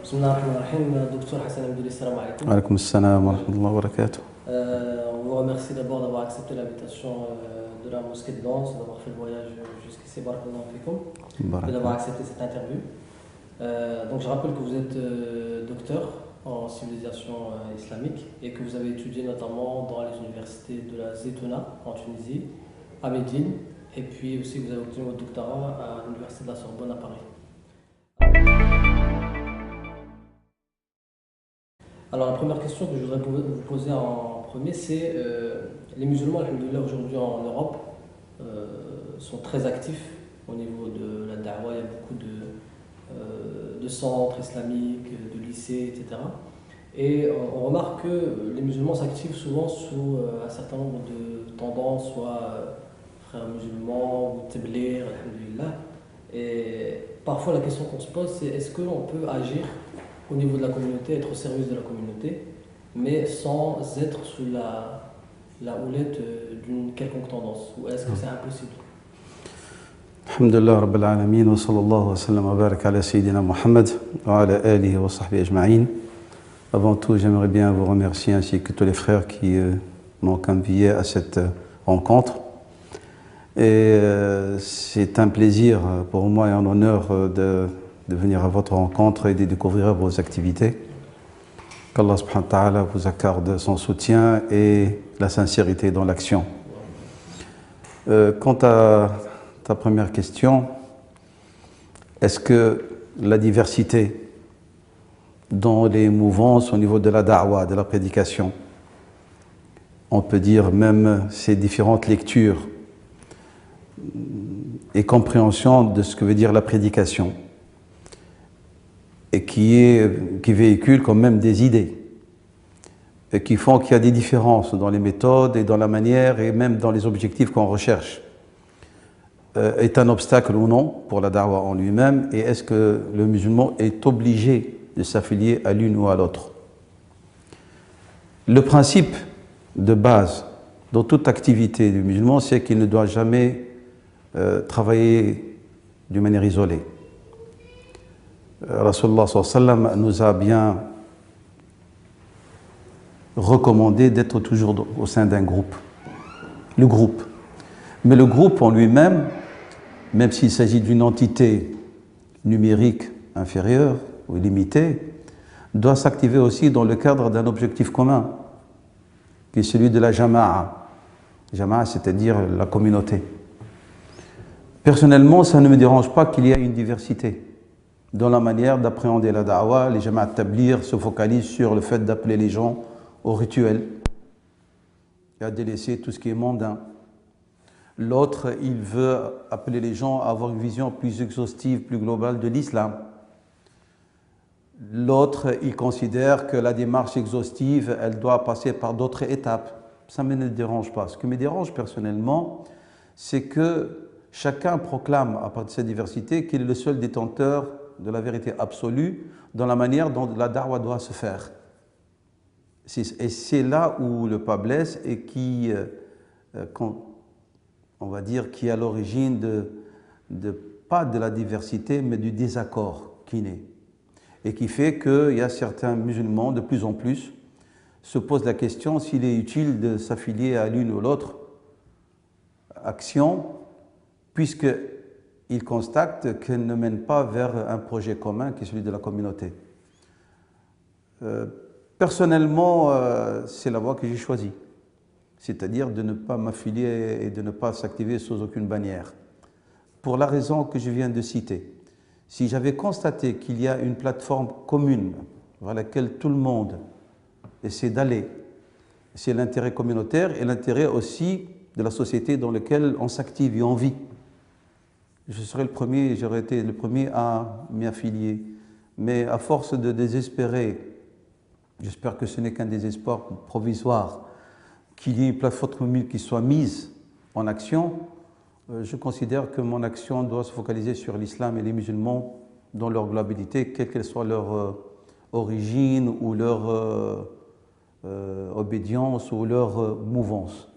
بسم الله الرحمن الرحيم. دكتور حسن Amdouni, السلام عليكم. وعليكم السلام ورحمة الله وبركاته. On vous remercie d'abord d'avoir accepté l'invitation de la mosquée de Lens, d'avoir fait le voyage jusqu'ici, barakallahu fikum, et d'avoir accepté cette interview. Donc je rappelle que vous êtes docteur en civilisation islamique et que vous avez étudié notamment dans les universités de la Zaytouna en Tunisie, à Médine, et puis aussi vous avez obtenu votre doctorat à l'université de la Sorbonne à Paris. Alors la première question que je voudrais vous poser en premier, c'est les musulmans, alhamdoulilah, aujourd'hui en Europe sont très actifs au niveau de la da'wa. Il y a beaucoup de centres islamiques, de lycées, etc. Et on remarque que les musulmans s'activent souvent sous un certain nombre de tendances, soit frères musulmans ou tabligh, alhamdoulilah. Et parfois la question qu'on se pose, c'est est-ce qu'on peut agir au niveau de la communauté, être au service de la communauté, mais sans être sous la houlette d'une quelconque tendance, ou est-ce que c'est impossible? Alhamdulillah Rabbil Alamin wa sallallahu wa sallam wa barak ala Sayyidina Muhammad wa ala alihi wa sahbihi ajma'in. Avant tout, j'aimerais bien vous remercier ainsi que tous les frères qui m'ont convié à cette rencontre. Et c'est un plaisir pour moi et un honneur de venir à votre rencontre et de découvrir vos activités. Qu'Allah subhanahu wa ta'ala vous accorde son soutien et la sincérité dans l'action. Quant à ta première question, est-ce que la diversité dans les mouvances au niveau de la da'wa, de la prédication, on peut dire même ces différentes lectures et compréhension de ce que veut dire la prédication, et qui véhicule quand même des idées, et qui font qu'il y a des différences dans les méthodes et dans la manière et même dans les objectifs qu'on recherche, est un obstacle ou non pour la da'wa en lui-même, et est-ce que le musulman est obligé de s'affilier à l'une ou à l'autre? Le principe de base dans toute activité du musulman, c'est qu'il ne doit jamais travailler d'une manière isolée. Rasulullah sallallahu alayhi wa sallam nous a bien recommandé d'être toujours au sein d'un groupe. Le groupe. Mais le groupe en lui-même, même s'il s'agit d'une entité numérique inférieure ou limitée, doit s'activer aussi dans le cadre d'un objectif commun, qui est celui de la jama'a. Jama'a, c'est-à-dire la communauté. Personnellement, ça ne me dérange pas qu'il y ait une diversité dans la manière d'appréhender la da'wa. Les jama'at tabligh se focalisent sur le fait d'appeler les gens au rituel et à délaisser tout ce qui est mondain. L'autre, il veut appeler les gens à avoir une vision plus exhaustive, plus globale de l'islam. L'autre, il considère que la démarche exhaustive, elle doit passer par d'autres étapes. Ça ne me dérange pas. Ce qui me dérange personnellement, c'est que chacun proclame, à partir de cette diversité, qu'il est le seul détenteur de la vérité absolue dans la manière dont la da'wa doit se faire. Et c'est là où le pas blesse et qui, on va dire, qui est à l'origine pas de la diversité, mais du désaccord qui naît. Et qui fait qu'il y a certains musulmans, de plus en plus, se posent la question s'il est utile de s'affilier à l'une ou l'autre action, puisqu'ils constatent qu'elle ne mène pas vers un projet commun qui est celui de la communauté. Personnellement, c'est la voie que j'ai choisie, c'est-à-dire de ne pas m'affilier et de ne pas s'activer sous aucune bannière. Pour la raison que je viens de citer, si j'avais constaté qu'il y a une plateforme commune vers laquelle tout le monde essaie d'aller, c'est l'intérêt communautaire et l'intérêt aussi de la société dans laquelle on s'active et on vit, je serais le premier, j'aurais été le premier à m'y affilier. Mais à force de désespérer, j'espère que ce n'est qu'un désespoir provisoire, qu'il y ait une plateforme commune qui soit mise en action, je considère que mon action doit se focaliser sur l'islam et les musulmans dans leur globalité, quelle qu'elle soit leur origine ou leur obédience ou leur mouvance.